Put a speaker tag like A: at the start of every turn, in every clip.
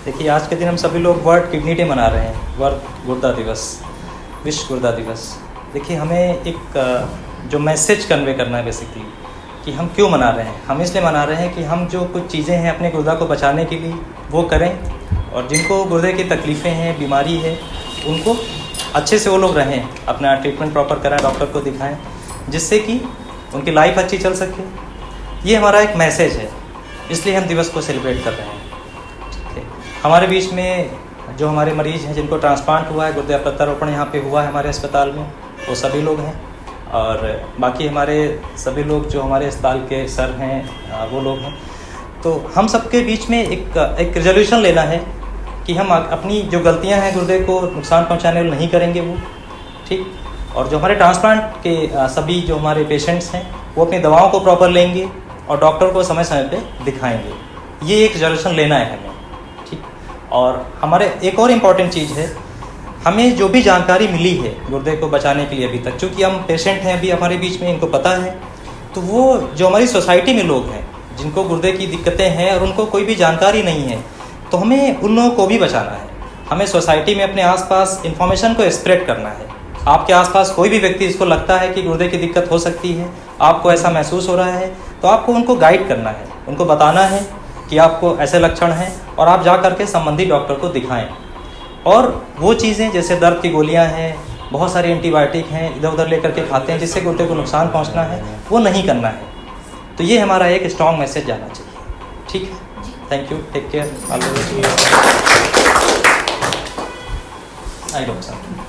A: देखिए, आज के दिन हम सभी लोग वर्ल्ड किडनी डे मना रहे हैं, वर्ल्ड गुर्दा दिवस, विश्व गुर्दा दिवस। देखिए, हमें एक जो मैसेज कन्वे करना है बेसिकली कि हम क्यों मना रहे हैं। हम इसलिए मना रहे हैं कि हम जो कुछ चीज़ें हैं अपने गुर्दा को बचाने के लिए वो करें, और जिनको गुर्दे की तकलीफ़ें हैं, बीमारी है, उनको अच्छे से वो लोग रहें, अपना ट्रीटमेंट प्रॉपर कराएं, डॉक्टर को दिखाएं, जिससे कि उनकी लाइफ अच्छी चल सके। ये हमारा एक मैसेज है, इसलिए हम दिवस को सेलिब्रेट कर रहे हैं। ठीक है, हमारे बीच में जो हमारे मरीज़ हैं जिनको ट्रांसप्लांट हुआ है, गुर्दे प्रत्यारोपण यहाँ पे हुआ है हमारे अस्पताल में, वो सभी लोग हैं। और बाकी हमारे सभी लोग जो हमारे अस्पताल के सर हैं वो लोग हैं। तो हम सबके बीच में एक रेजोल्यूशन लेना है कि हम अपनी जो गलतियां हैं गुर्दे को नुकसान पहुंचाने वाली नहीं करेंगे वो, ठीक। और जो हमारे ट्रांसप्लांट के सभी जो हमारे पेशेंट्स हैं वो अपनी दवाओं को प्रॉपर लेंगे और डॉक्टर को समय समय पे दिखाएंगे। ये एक रेजोल्यूशन लेना है हमें, ठीक। और हमारे एक और इम्पॉर्टेंट चीज़ है, हमें जो भी जानकारी मिली है गुर्दे को बचाने के लिए अभी तक, चूँकि हम पेशेंट हैं अभी हमारे बीच में, इनको पता है, तो वो जो हमारी सोसाइटी में लोग हैं जिनको गुर्दे की दिक्कतें हैं और उनको कोई भी जानकारी नहीं है, तो हमें उन लोगों को भी बचाना है। हमें सोसाइटी में अपने आसपास इन्फॉर्मेशन को स्प्रेड करना है। आपके आसपास कोई भी व्यक्ति इसको लगता है कि गुर्दे की दिक्कत हो सकती है, आपको ऐसा महसूस हो रहा है, तो आपको उनको गाइड करना है, उनको बताना है कि आपको ऐसे लक्षण हैं और आप जा करके संबंधित डॉक्टर को दिखाएं। और वो चीज़ें जैसे दर्द की गोलियां हैं, बहुत सारी एंटीबायोटिक हैं, इधर उधर लेकर के खाते हैं जिससे गुर्दे को नुकसान पहुंचना है, वो नहीं करना है। तो ये हमारा एक स्ट्रॉन्ग मैसेज जाना चाहिए, ठीक है। Thank you, take care. आई डॉक्टर साहब।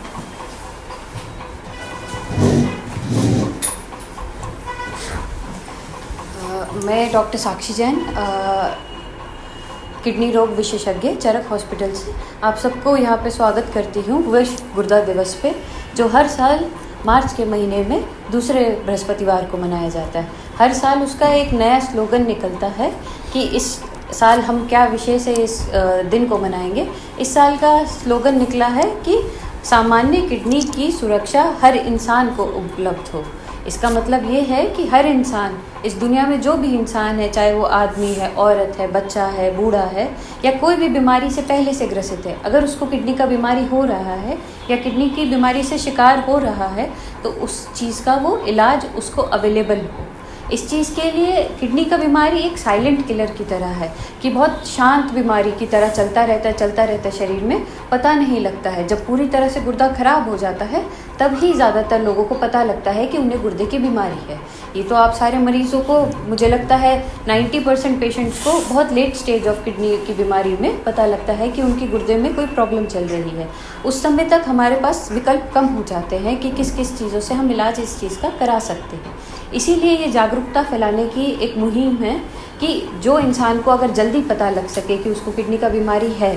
B: मैं डॉक्टर साक्षी जैन, किडनी रोग विशेषज्ञ, चरक हॉस्पिटल से आप सबको यहाँ पे स्वागत करती हूँ विश्व गुर्दा दिवस पे, जो हर साल मार्च के महीने में दूसरे बृहस्पतिवार को मनाया जाता है। हर साल उसका एक नया स्लोगन निकलता है कि इस साल हम क्या विषय से इस दिन को मनाएंगे। इस साल का स्लोगन निकला है कि सामान्य किडनी की सुरक्षा हर इंसान को उपलब्ध हो। इसका मतलब ये है कि हर इंसान, इस दुनिया में जो भी इंसान है, चाहे वो आदमी है, औरत है, बच्चा है, बूढ़ा है, या कोई भी बीमारी से पहले से ग्रसित है, अगर उसको किडनी का बीमारी हो रहा है या किडनी की बीमारी से शिकार हो रहा है, तो उस चीज़ का वो इलाज उसको अवेलेबल हो। इस चीज़ के लिए किडनी का बीमारी एक साइलेंट किलर की तरह है कि बहुत शांत बीमारी की तरह चलता रहता है शरीर में, पता नहीं लगता है। जब पूरी तरह से गुर्दा खराब हो जाता है तब ही ज़्यादातर लोगों को पता लगता है कि उन्हें गुर्दे की बीमारी है। ये तो आप सारे मरीज़ों को, मुझे लगता है 90% पेशेंट्स को बहुत लेट स्टेज ऑफ किडनी की बीमारी में पता लगता है कि उनकी गुर्दे में कोई प्रॉब्लम चल रही है। उस समय तक हमारे पास विकल्प कम हो जाते हैं कि किस किस चीज़ों से हम इलाज इस चीज़ का करा सकते हैं। इसीलिए ये जागरूकता फैलाने की एक मुहिम है कि जो इंसान को अगर जल्दी पता लग सके कि उसको किडनी का बीमारी है,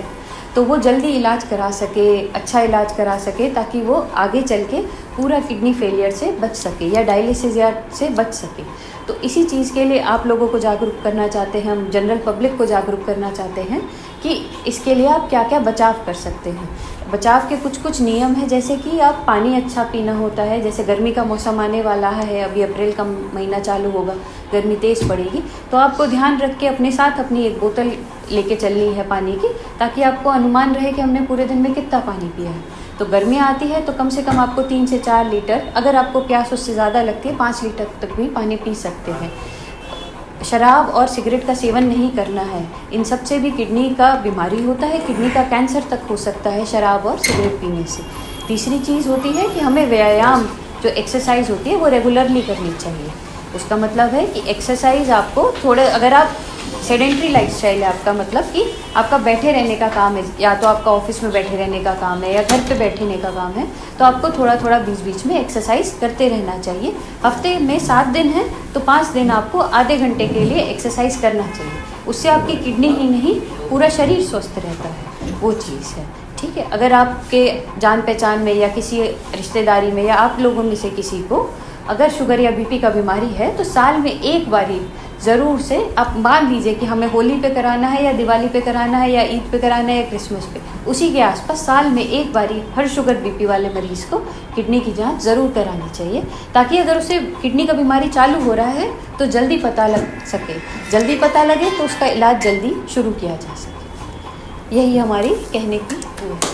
B: तो वो जल्दी इलाज करा सके, अच्छा इलाज करा सके, ताकि वो आगे चल के पूरा किडनी फेलियर से बच सके या डायलिसिस से बच सके। तो इसी चीज़ के लिए आप लोगों को जागरूक करना चाहते हैं, हम जनरल पब्लिक को जागरूक करना चाहते हैं कि इसके लिए आप क्या क्या बचाव कर सकते हैं। बचाव के कुछ नियम हैं, जैसे कि आप पानी अच्छा पीना होता है। जैसे गर्मी का मौसम आने वाला है, अभी अप्रैल का महीना चालू होगा, गर्मी तेज़ पड़ेगी, तो आपको ध्यान रख के अपने साथ अपनी एक बोतल लेके चलनी है पानी की, ताकि आपको अनुमान रहे कि हमने पूरे दिन में कितना पानी पिया है। तो गर्मी आती है तो कम से कम आपको 3 से 4 लीटर, अगर आपको प्यास उससे ज़्यादा लगती है 5 लीटर तक भी पानी पी सकते हैं। शराब और सिगरेट का सेवन नहीं करना है, इन सब से भी किडनी का बीमारी होता है, किडनी का कैंसर तक हो सकता है शराब और सिगरेट पीने से। तीसरी चीज़ होती है कि हमें व्यायाम, जो एक्सरसाइज होती है, वो रेगुलरली करनी चाहिए। उसका मतलब है कि एक्सरसाइज आपको थोड़े, अगर आप सेडेंट्री लाइफस्टाइल है आपका, मतलब कि आपका बैठे रहने का काम है, या तो आपका ऑफिस में बैठे रहने का काम है या घर पे बैठने का काम है, तो आपको थोड़ा थोड़ा बीच बीच में एक्सरसाइज करते रहना चाहिए। हफ्ते में 7 दिन है तो 5 दिन आपको आधे घंटे के लिए एक्सरसाइज करना चाहिए। उससे आपकी किडनी ही नहीं, पूरा शरीर स्वस्थ रहता है, वो चीज़ है, ठीक है। अगर आपके जान पहचान में या किसी रिश्तेदारी में या आप लोगों में से किसी को अगर शुगर या बीपी का बीमारी है, तो साल में एक बारी ज़रूर से आप मान लीजिए कि हमें होली पे कराना है या दिवाली पे कराना है या ईद पे कराना है या क्रिसमस पे, उसी के आसपास साल में एक बारी हर शुगर बीपी वाले मरीज़ को किडनी की जांच ज़रूर करानी चाहिए, ताकि अगर उसे किडनी का बीमारी चालू हो रहा है तो जल्दी पता लग सके, जल्दी पता लगे तो उसका इलाज जल्दी शुरू किया जा सके। यही हमारी कहने की वो है।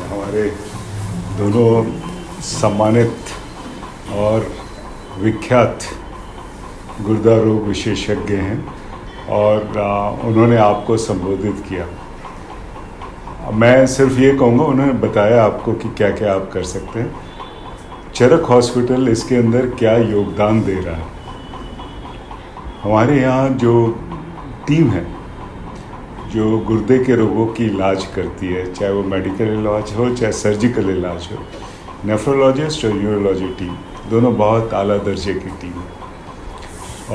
C: हमारे दोनों सम्मानित और विख्यात गुर्दा रोग विशेषज्ञ हैं और उन्होंने आपको संबोधित किया। मैं सिर्फ ये कहूँगा, उन्होंने बताया आपको कि क्या क्या आप कर सकते हैं। चरक हॉस्पिटल इसके अंदर क्या योगदान दे रहा है। हमारे यहाँ जो टीम है जो गुर्दे के रोगों की इलाज करती है, चाहे वो मेडिकल इलाज हो चाहे सर्जिकल इलाज हो, नेफ्रोलॉजिस्ट और यूरोलॉजी टीम दोनों बहुत आला दर्जे की टीम है।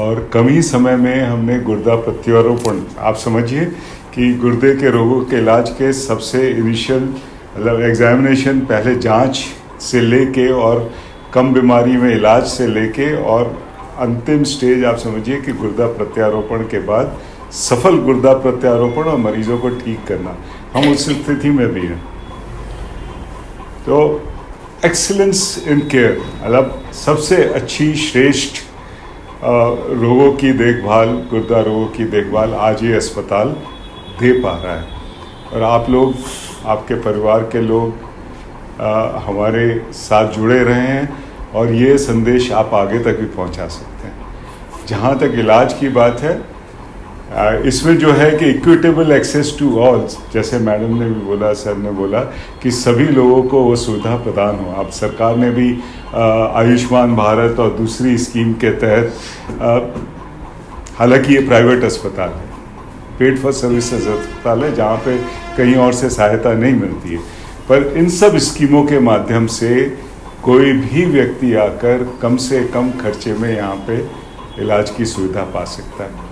C: और कम ही समय में हमने गुर्दा प्रत्यारोपण, आप समझिए कि गुर्दे के रोगों के इलाज के सबसे इनिशियल मतलब एग्जामिनेशन, पहले जांच से लेके और कम बीमारी में इलाज से लेके और अंतिम स्टेज आप समझिए कि गुर्दा प्रत्यारोपण के बाद सफल गुर्दा प्रत्यारोपण और मरीजों को ठीक करना, हम उस स्थिति में भी हैं। तो एक्सीलेंस इन केयर मतलब सबसे अच्छी श्रेष्ठ रोगों की देखभाल, गुर्दा रोगों की देखभाल आज ये अस्पताल दे पा रहा है। और आप लोग, आपके परिवार के लोग हमारे साथ जुड़े रहे हैं और ये संदेश आप आगे तक भी पहुंचा सकते हैं। जहाँ तक इलाज की बात है, इसमें जो है कि इक्विटेबल एक्सेस टू ऑल, जैसे मैडम ने भी बोला, सर ने बोला कि सभी लोगों को वो सुविधा प्रदान हो। अब सरकार ने भी आयुष्मान भारत और दूसरी स्कीम के तहत, हालांकि ये प्राइवेट अस्पताल है, पेड फॉर सर्विसेज अस्पताल है जहाँ पे कहीं और से सहायता नहीं मिलती है, पर इन सब स्कीमों के माध्यम से कोई भी व्यक्ति आकर कम से कम खर्चे में यहाँ पे इलाज की सुविधा पा सकता है।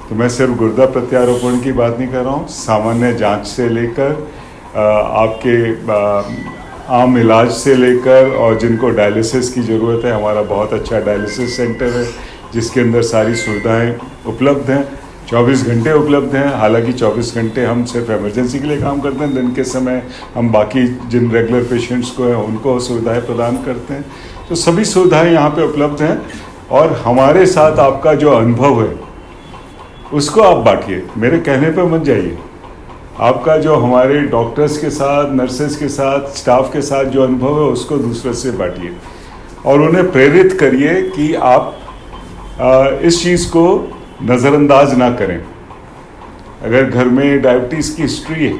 C: तो मैं सिर्फ गुर्दा प्रत्यारोपण की बात नहीं कर रहा हूँ, सामान्य जांच से लेकर आपके आम इलाज से लेकर, और जिनको डायलिसिस की ज़रूरत है, हमारा बहुत अच्छा डायलिसिस सेंटर है जिसके अंदर सारी सुविधाएं उपलब्ध हैं, 24 घंटे उपलब्ध हैं। हालांकि 24 घंटे हम सिर्फ इमरजेंसी के लिए काम करते हैं, दिन के समय हम बाकी जिन रेगुलर पेशेंट्स को हैं उनको सुविधाएं प्रदान करते हैं। तो सभी सुविधाएं यहाँ पे उपलब्ध हैं और हमारे साथ आपका जो अनुभव है उसको आप बांटिए, मेरे कहने पर मत जाइए। आपका जो हमारे डॉक्टर्स के साथ, नर्सेज के साथ, स्टाफ के साथ जो अनुभव है उसको दूसरे से बांटिए और उन्हें प्रेरित करिए कि आप इस चीज़ को नज़रअंदाज ना करें। अगर घर में डायबिटीज़ की हिस्ट्री है,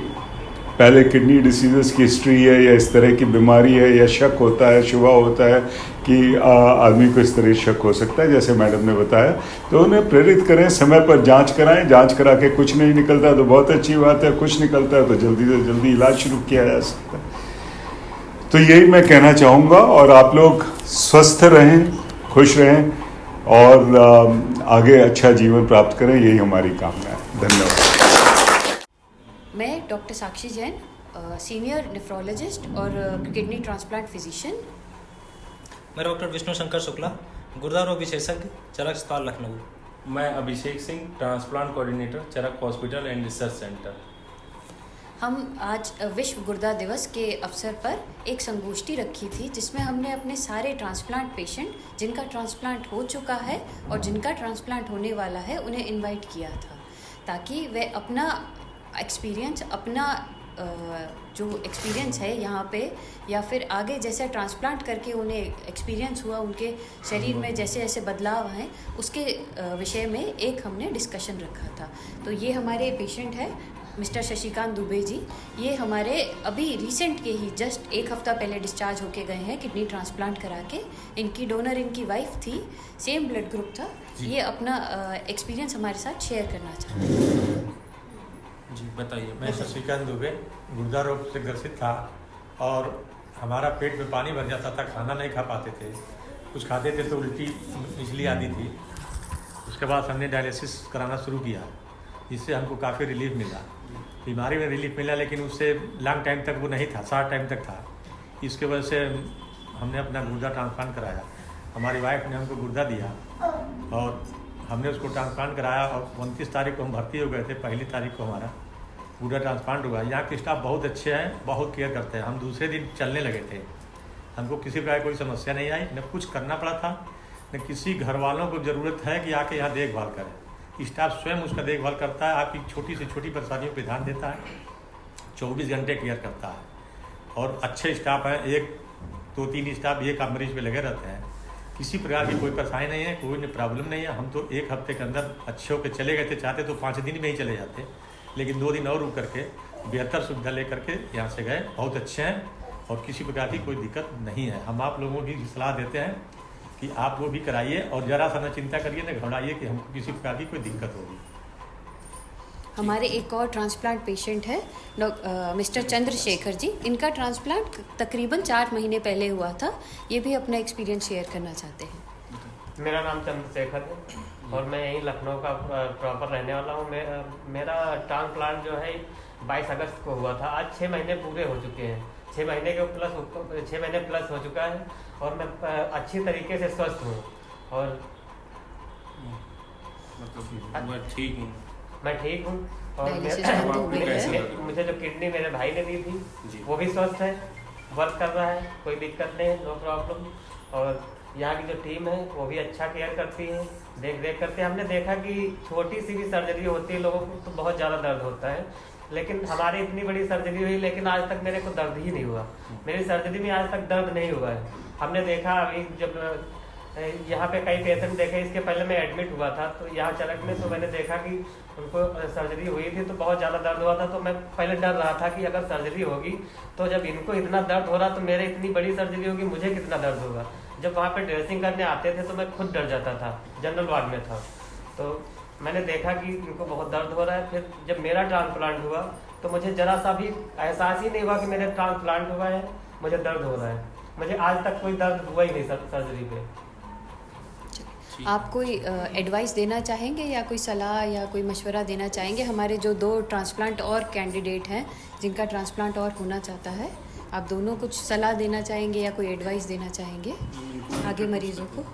C: पहले किडनी डिसीजेस की हिस्ट्री है या इस तरह की बीमारी है, या शक होता है, शुबा होता है कि आदमी को इस तरह शक हो सकता है जैसे मैडम ने बताया, तो उन्हें प्रेरित करें, समय पर जांच कराएं। जांच करा के कुछ नहीं निकलता है तो बहुत अच्छी बात है, कुछ निकलता है तो जल्दी से जल्दी इलाज शुरू किया जा सकता है। तो यही मैं कहना चाहूँगा और आप लोग स्वस्थ रहें, खुश रहें और आगे अच्छा जीवन प्राप्त करें, यही हमारी कामना है। धन्यवाद।
B: मैं doctor Sakshi Jain, senior nephrologist और किडनी ट्रांसप्लांट फिजिशियन।
A: मैं डॉक्टर विष्णु शंकर शुक्ला, गुर्दा रोग विशेषज्ञ, चरक अस्पताल लखनऊ।
D: मैं Abhishek Singh, transplant coordinator, Charak hospital and research center.
B: हम आज विश्व गुर्दा दिवस के अवसर पर एक संगोष्ठी रखी थी जिसमें हमने अपने सारे ट्रांसप्लांट पेशेंट जिनका ट्रांसप्लांट हो चुका है और जिनका ट्रांसप्लांट होने वाला है उन्हें इनवाइट किया था, ताकि वे अपना एक्सपीरियंस, अपना जो एक्सपीरियंस है यहाँ पे या फिर आगे जैसे ट्रांसप्लांट करके उन्हें एक्सपीरियंस हुआ, उनके शरीर में जैसे जैसे बदलाव हैं उसके विषय में एक हमने डिस्कशन रखा था। तो ये हमारे पेशेंट है मिस्टर शशिकांत दुबे जी। ये हमारे अभी रिसेंट के ही जस्ट एक हफ्ता पहले डिस्चार्ज होके गए हैं किडनी ट्रांसप्लांट करा के। इनकी डोनर इनकी वाइफ थी, सेम ब्लड ग्रुप था। ये अपना एक्सपीरियंस हमारे साथ शेयर करना चाहते हैं।
D: जी बताइए।
E: मैं शशिकांत दुबे गुर्दा रोग से ग्रसित था और हमारा पेट में पानी भर जाता था, खाना नहीं खा पाते थे, कुछ खाते थे तो उल्टी निचली आती थी। उसके बाद हमने डायलिसिस कराना शुरू किया, जिससे हमको काफ़ी रिलीफ मिला। बीमारी में रिलीफ मिला, लेकिन उससे लॉन्ग टाइम तक वो नहीं था, शॉर्ट टाइम तक था। इसके वजह से हमने अपना गुर्दा ट्रांसप्लांट कराया। हमारी वाइफ ने हमको गुर्दा दिया और हमने उसको ट्रांसप्लांट कराया और 29 तारीख को हम भर्ती हो गए थे। पहली तारीख को हमारा पूरा ट्रांसप्लांट हुआ। यहाँ के स्टाफ बहुत अच्छे हैं, बहुत केयर करते हैं। हम दूसरे दिन चलने लगे थे, हमको किसी प्रकार की कोई समस्या नहीं आई, न कुछ करना पड़ा था, न किसी घर वालों को ज़रूरत है कि आके यहाँ देखभाल करें। स्टाफ स्वयं उसका देखभाल करता है, आपकी छोटी से छोटी परेशानियों पर ध्यान देता है, 24 घंटे केयर करता है। और अच्छे स्टाफ हैं, 1-2-3 स्टाफ एक मरीज पे लगे रहते हैं। किसी प्रकार की कोई परेशानी नहीं है, कोई प्रॉब्लम नहीं है। हम तो 1 हफ्ते के अंदर अच्छे होकर चले गए थे, चाहते तो 5 दिन में ही चले जाते, लेकिन 2 दिन और रुक करके बेहतर सुविधा ले करके यहाँ से गए। बहुत अच्छे हैं और किसी प्रकार की कोई दिक्कत नहीं है। हम आप लोगों की सलाह देते हैं कि आप वो भी कराइए और ज़रा सा न चिंता करिए, न घबराइए कि हमको किसी प्रकार की कोई दिक्कत होगी।
B: हमारे एक और ट्रांसप्लांट पेशेंट है मिस्टर चंद्रशेखर जी। इनका ट्रांसप्लांट तकरीबन 4 महीने पहले हुआ था। ये भी अपना एक्सपीरियंस शेयर करना चाहते हैं।
F: मेरा नाम चंद्रशेखर है और मैं यहीं लखनऊ का प्रॉपर रहने वाला हूँ। मेरा ट्रांसप्लांट जो है 22 अगस्त को हुआ था। आज 6 महीने पूरे हो चुके हैं, 6 महीने के प्लस 6 महीने प्लस हो चुका है और मैं अच्छी तरीके से स्वस्थ हूँ और
D: मतलब ठीक हूँ,
F: मैं ठीक हूँ। और
B: डायलिसिस बंद हो गई है।
F: मुझे जो किडनी मेरे भाई ने दी
D: जी।
F: थी वो भी स्वस्थ है, वर्क कर रहा है, कोई दिक्कत नहीं, नो प्रॉब्लम। और यहाँ की जो टीम है वो भी अच्छा केयर करती है, देख करते हैं। हमने देखा कि छोटी सी भी सर्जरी होती है लोगों को तो बहुत ज़्यादा दर्द होता है, लेकिन हमारी इतनी बड़ी सर्जरी हुई लेकिन आज तक मेरे को दर्द ही नहीं हुआ। मेरी सर्जरी में आज तक दर्द नहीं हुआ है। हमने देखा अभी जब यहाँ पे कई पेशेंट देखे, इसके पहले मैं एडमिट हुआ था तो यहाँ चरक में, तो मैंने देखा कि उनको सर्जरी हुई थी तो बहुत ज़्यादा दर्द हुआ था। तो मैं पहले डर रहा था कि अगर सर्जरी होगी तो जब इनको इतना दर्द हो रहा तो मेरे इतनी बड़ी सर्जरी होगी, मुझे कितना दर्द होगा। जब वहाँ पे ड्रेसिंग करने आते थे तो मैं खुद डर जाता था, जनरल वार्ड में था। तो मैंने देखा कि इनको बहुत दर्द हो रहा है। फिर जब मेरा ट्रांसप्लांट हुआ तो मुझे ज़रा सा भी एहसास ही नहीं हुआ कि मेरे ट्रांसप्लांट हुआ है, मुझे दर्द हो रहा है। मुझे आज तक कोई दर्द हुआ ही नहीं सर्जरी पे।
B: आप कोई एडवाइस देना चाहेंगे या कोई सलाह या कोई मशवरा देना चाहेंगे हमारे जो 2 ट्रांसप्लांट और कैंडिडेट हैं जिनका ट्रांसप्लांट और होना चाहता है? आप दोनों कुछ सलाह देना चाहेंगे या कोई एडवाइस देना चाहेंगे आगे मरीजों को?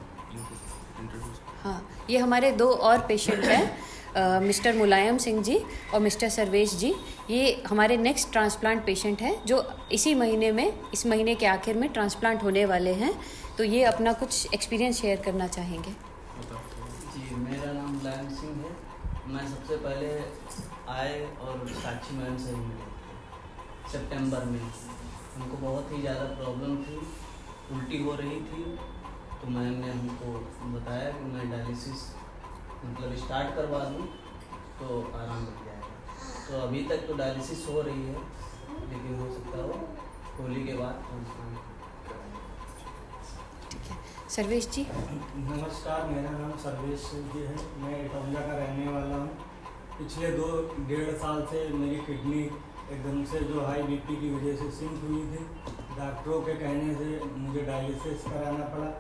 B: हाँ, ये हमारे 2 और पेशेंट हैं, मिस्टर मुलायम सिंह जी और मिस्टर सर्वेश जी। ये हमारे नेक्स्ट ट्रांसप्लांट पेशेंट हैं जो इसी महीने में, इस महीने के आखिर में ट्रांसप्लांट होने वाले हैं। तो ये अपना कुछ एक्सपीरियंस शेयर करना चाहेंगे।
G: जी, मेरा नाम मुलायम सिंह है। मैं सबसे पहले आए और साक्षी मैम से मिले सितंबर में। हमको बहुत ही ज़्यादा प्रॉब्लम थी, उल्टी हो रही थी, तो मैम ने हमको बताया कि मैं डायलिसिस मतलब स्टार्ट करवा दूँ तो आराम मिल जाएगा। तो अभी तक तो डायलिसिस हो रही है, लेकिन हो सकता हो होली के बाद ट्रांसप्लांट।
B: सर्वेश जी।
H: नमस्कार, मेरा नाम सर्वेश सिंह जी है। मैं इटौंजा का रहने वाला हूँ। पिछले 2-1.5 साल से मेरी किडनी एकदम से जो हाई बीपी की वजह से सिंक हुई थी। डॉक्टरों के कहने से मुझे डायलिसिस कराना पड़ा।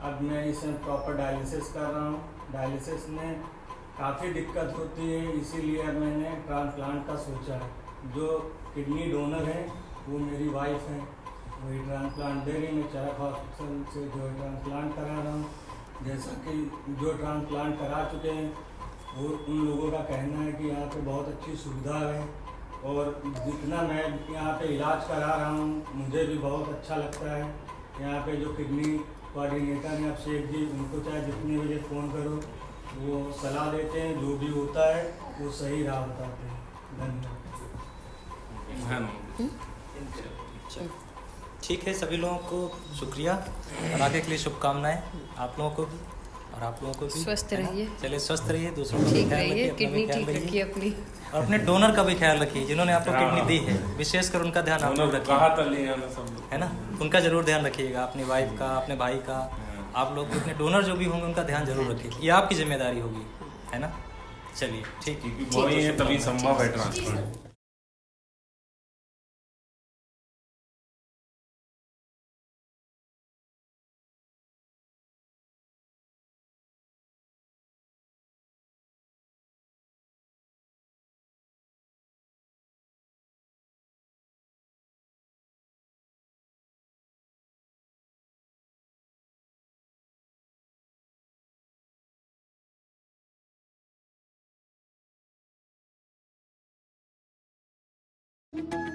H: अब मैं इसमें प्रॉपर डायलिसिस कर रहा हूँ। डायलिसिस में काफ़ी दिक्कत होती है, इसीलिए अब मैंने ट्रांसप्लांट का सोचा है। जो किडनी डोनर है वो मेरी वाइफ है, वही ट्रांसप्लांट दे रही। मैं चरक हॉस्पिटल से जो ट्रांसप्लांट करा रहा हूँ। जैसा कि जो ट्रांसप्लांट करा चुके हैं वो उन लोगों का कहना है कि यहाँ पे बहुत अच्छी सुविधा है और जितना मैं यहाँ पे इलाज करा रहा हूँ मुझे भी बहुत अच्छा लगता है। यहाँ पे जो किडनी कोऑर्डिनेटर हैं अभिषेक जी, उनको चाहे जितने बजे फ़ोन करो वो सलाह देते हैं, जो भी होता है वो सही राह बताते हैं। धन्यवाद।
A: ठीक है, सभी लोगों को शुक्रिया और आगे के लिए शुभकामनाएं आप लोगों को भी और आप लोगों को भी।
B: स्वस्थ रहिए।
A: चलिए स्वस्थ रहिए, दूसरों का भी
B: ठीक
A: ख्याल
B: रहिए,
A: रखिए, अपना भी
B: किडनी
A: ख्याल
B: ठीक रखिए
A: रखिए
B: अपनी।
A: और अपने डोनर का भी ख्याल रखिए जिन्होंने आपको किडनी दी है, विशेषकर उनका ध्यान आप लोग रखिए,
D: कहा था ले आना सब लोग,
A: है ना। उनका जरूर ध्यान रखिएगा, अपनी वाइफ का, अपने भाई का। आप लोग अपने डोनर जो भी होंगे उनका ध्यान जरूर रखिए, ये आपकी जिम्मेदारी होगी, है ना। चलिए ठीक,
D: क्योंकि वही है तभी संभव है ट्रांसप्लांट।
I: है।